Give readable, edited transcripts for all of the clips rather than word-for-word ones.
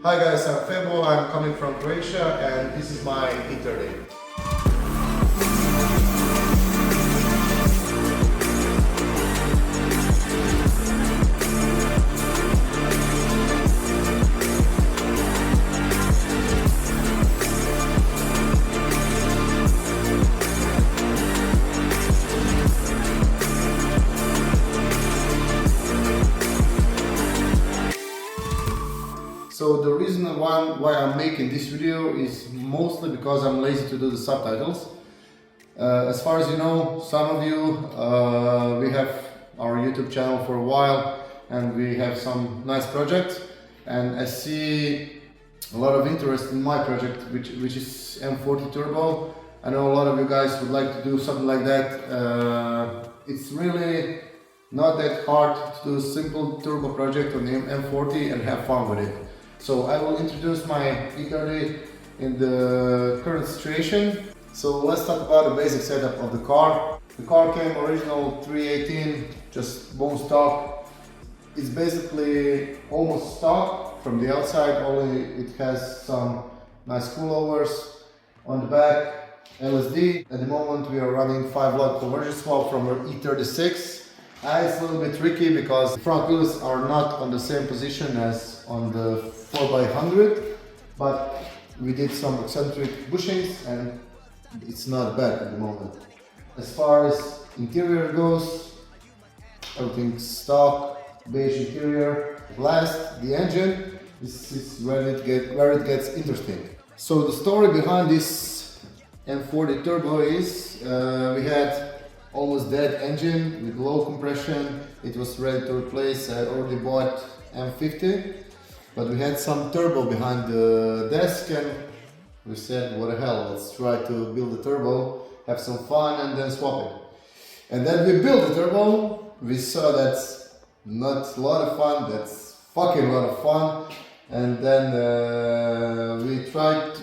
Hi guys, I'm Febo, I'm coming from Croatia and this is my e30. So the reason why I'm making this video is mostly because I'm lazy to do the subtitles. As far as you know, some of you, we have our YouTube channel for a while and we have some nice projects, and I see a lot of interest in my project, which is M40 Turbo. I know a lot of you guys would like to do something like that. It's really not that hard to do a simple turbo project on the M40 and have fun with it. So I will introduce my e30 in the current situation. So let's talk about the basic setup of the car. The car came original 318, just bone stock. It's basically almost stock from the outside, only it has some nice coilovers on the back, LSD. At the moment we are running 5-lug conversion swap from our e36. It's a little bit tricky because the front wheels are not on the same position as on the 4x100, but we did some eccentric bushings and it's not bad at the moment. As far as interior goes, everything's stock, beige interior. Last, the engine. This is where it gets interesting. So the story behind this M40 Turbo is we had almost dead engine with low compression. It was ready to replace. I already bought M50, but we had some turbo behind the desk and we said, what the hell, let's try to build a turbo, have some fun and then swap it. And then we built the turbo. We saw that's not a lot of fun, that's fucking a lot of fun. And then we tried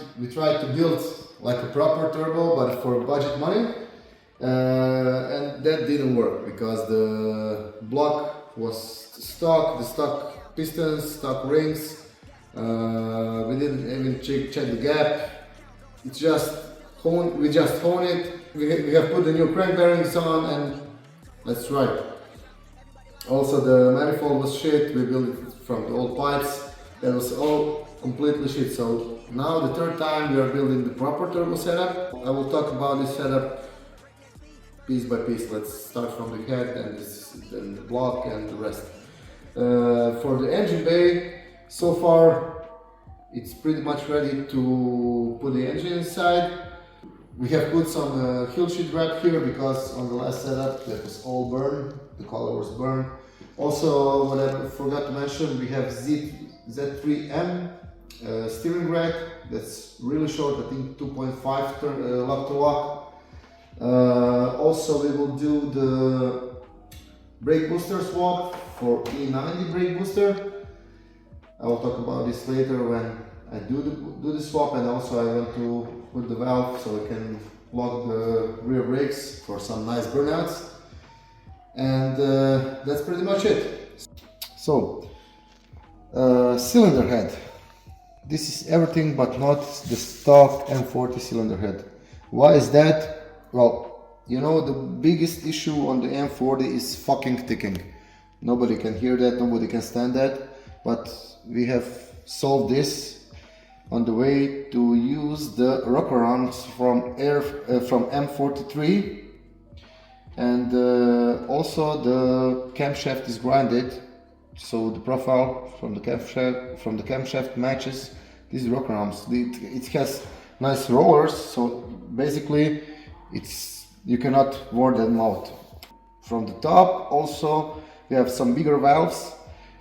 to build like a proper turbo, but for budget money. And that didn't work because the block was stock, the stock pistons, stock rings. We didn't even check the gap. It's just we just honed it. We have put the new crank bearings on and let's try it. Also the manifold was shit. We built it from the old pipes. That was all completely shit. So now the third time we are building the proper turbo setup. I will talk about this setup piece by piece. Let's start from the head and then the block and the rest. For the engine bay, so far it's pretty much ready to put the engine inside. We have put some heel sheet wrap here because on the last setup that was all burned, the color was burned. Also, what I forgot to mention, we have Z3M steering rack that's really short, I think 2.5 lock to lock. Also we will do the brake booster swap for E90 brake booster. I will talk about this later when I do the swap, and also I want to put the valve so I can lock the rear brakes for some nice burnouts. And that's pretty much it. So, cylinder head. This is everything but not the stock M40 cylinder head. Why is that? Well, you know, the biggest issue on the M40 is fucking ticking. Nobody can hear that, nobody can stand that, but we have solved this on the way to use the rocker arms from M43, and also the camshaft is grinded, so the profile from the camshaft matches these rocker arms. It has nice rollers, so basically you cannot wear them out. From the top also we have some bigger valves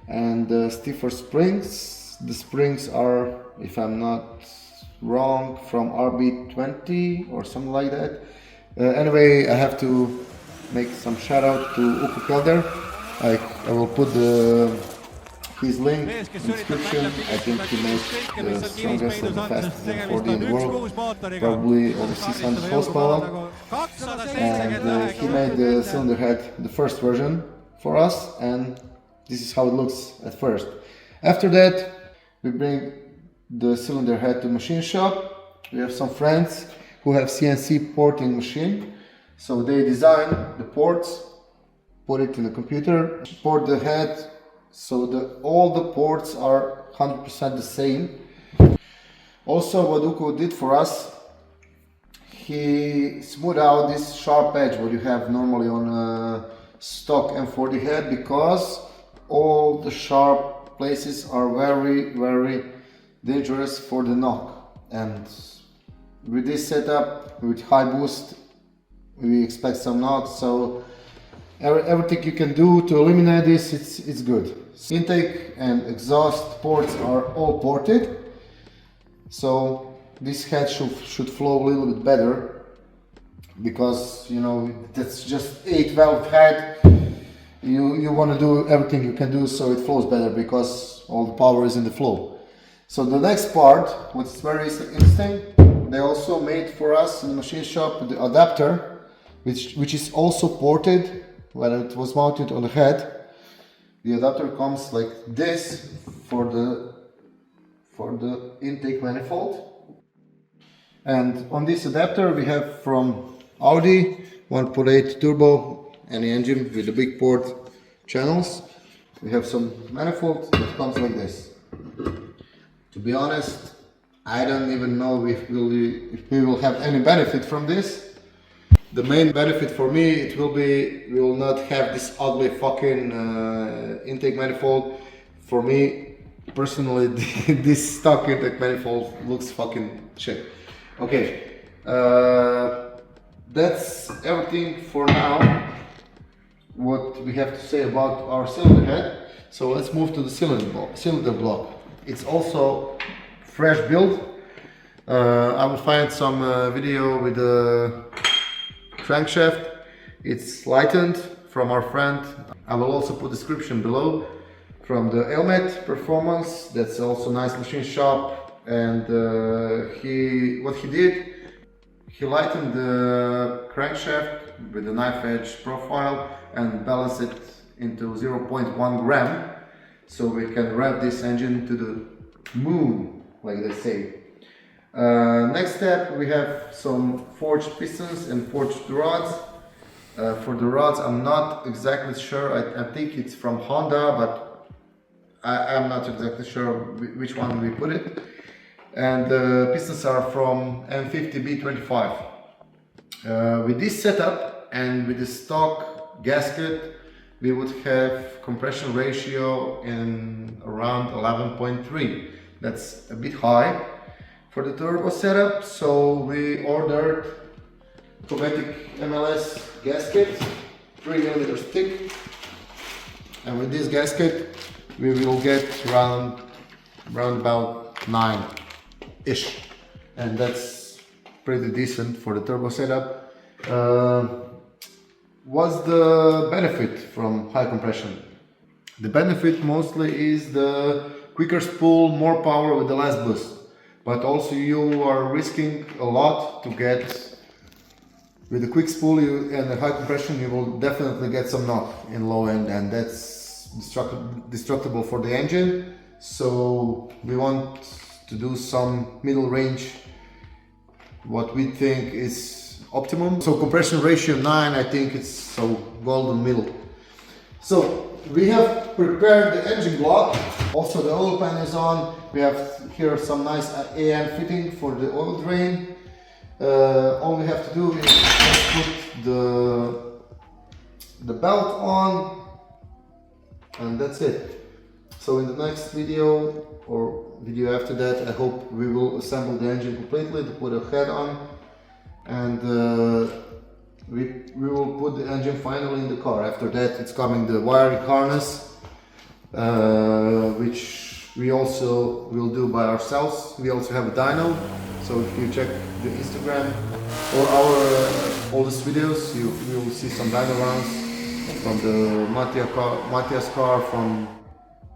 and stiffer springs. The springs are, if I'm not wrong, from RB20 or something like that. Anyway, I have to make some shout out to Uku Kelder. I will put his link in the description. I think he made the strongest and the fastest M40 in the world, probably over 600 horsepower. And he made the cylinder head, the first version, for us, and this is how it looks at first. After that, we bring the cylinder head to machine shop. We have some friends who have CNC porting machine, so they design the ports, put it in the computer, port the head, so all the ports are 100% the same. Also, what Uku did for us, he smoothed out this sharp edge what you have normally on a stock m40 head, because all the sharp places are very dangerous for the knock. And with this setup, with high boost, we expect some knocks, so everything you can do to eliminate this, it's good. Intake and exhaust ports are all ported, so this head should flow a little bit better, because you know that's just 8 valve head. You want to do everything you can do so it flows better, because all the power is in the flow. So the next part, what's very interesting, they also made for us in the machine shop the adapter, which is also ported when it was mounted on the head. The adapter comes like this for the intake manifold. And on this adapter we have from Audi 1.8 turbo, any engine with the big port channels. We have some manifold that comes like this. To be honest, I don't even know if we will have any benefit from this. The main benefit for me, it will be, we will not have this ugly fucking intake manifold. For me personally, this stock intake manifold looks fucking shit. Okay, that's everything for now, what we have to say about our cylinder head. So let's move to the cylinder block. It's also fresh build. I will find some video with the crankshaft. It's lightened from our friend. I will also put description below from the ELMET Performance. That's also nice machine shop. And what he did, he lightened the crankshaft with a knife edge profile and balanced it into 0.1 gram, so we can rev this engine to the moon, like they say. Next step, we have some forged pistons and forged rods. For the rods, I'm not exactly sure. I think it's from Honda, but I'm not exactly sure which one we put it. And the pistons are from m40 B25. With this setup and with the stock gasket, we would have compression ratio in around 11.3. That's a bit high for the turbo setup, so we ordered Covetic MLS gasket, 3mm thick, and with this gasket we will get round about 9-ish, and that's pretty decent for the turbo setup. What's the benefit from high compression? The benefit mostly is the quicker spool, more power with the less boost. But also you are risking a lot to get, with the quick spool and the high compression, you will definitely get some knock in low end, and that's destructible for the engine. So we want to do some middle range, what we think is optimum. So compression ratio 9, I think it's so golden middle. So we have prepared the engine block. Also the oil pan is on. We have here some nice AN fitting for the oil drain. All we have to do is just put the belt on, and that's it. So in the next video or video after that, I hope we will assemble the engine completely to put a head on, and we will put the engine finally in the car. After that, it's coming the wiring harness, which we also will do by ourselves. We also have a dyno, so if you check the Instagram or our oldest videos, you will see some dyno runs from the Matthias car, from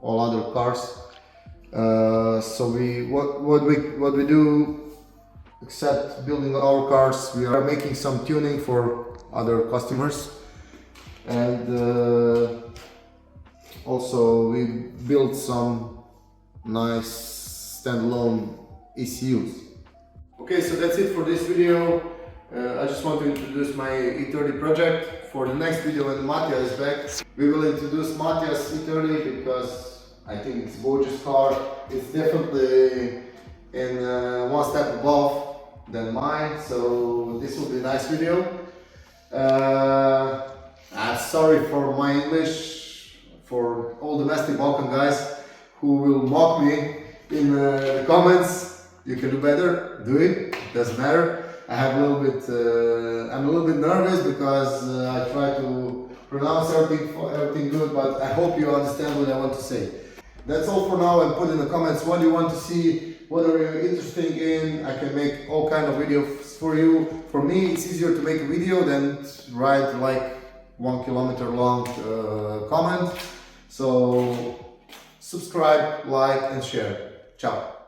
all other cars. So what we do, except building our cars, we are making some tuning for other customers, and also we built some nice standalone ECUs. Okay, so that's it for this video. I just want to introduce my E30 project. For the next video when Matija is back, we will introduce Matija's E30 because I think it's a gorgeous car. It's definitely in one step above than mine, so this will be a nice video. I'm sorry for my English, for all domestic Balkan guys who will mock me in the comments. You can do better, do it, doesn't matter. I'm a little bit nervous because I try to pronounce everything good, but I hope you understand what I want to say. That's all for now, and put in the comments what you want to see, what are you interested in. I can make all kind of videos for you. For me, it's easier to make a video than write like 1 kilometer long comment. So subscribe, like and share. Ciao.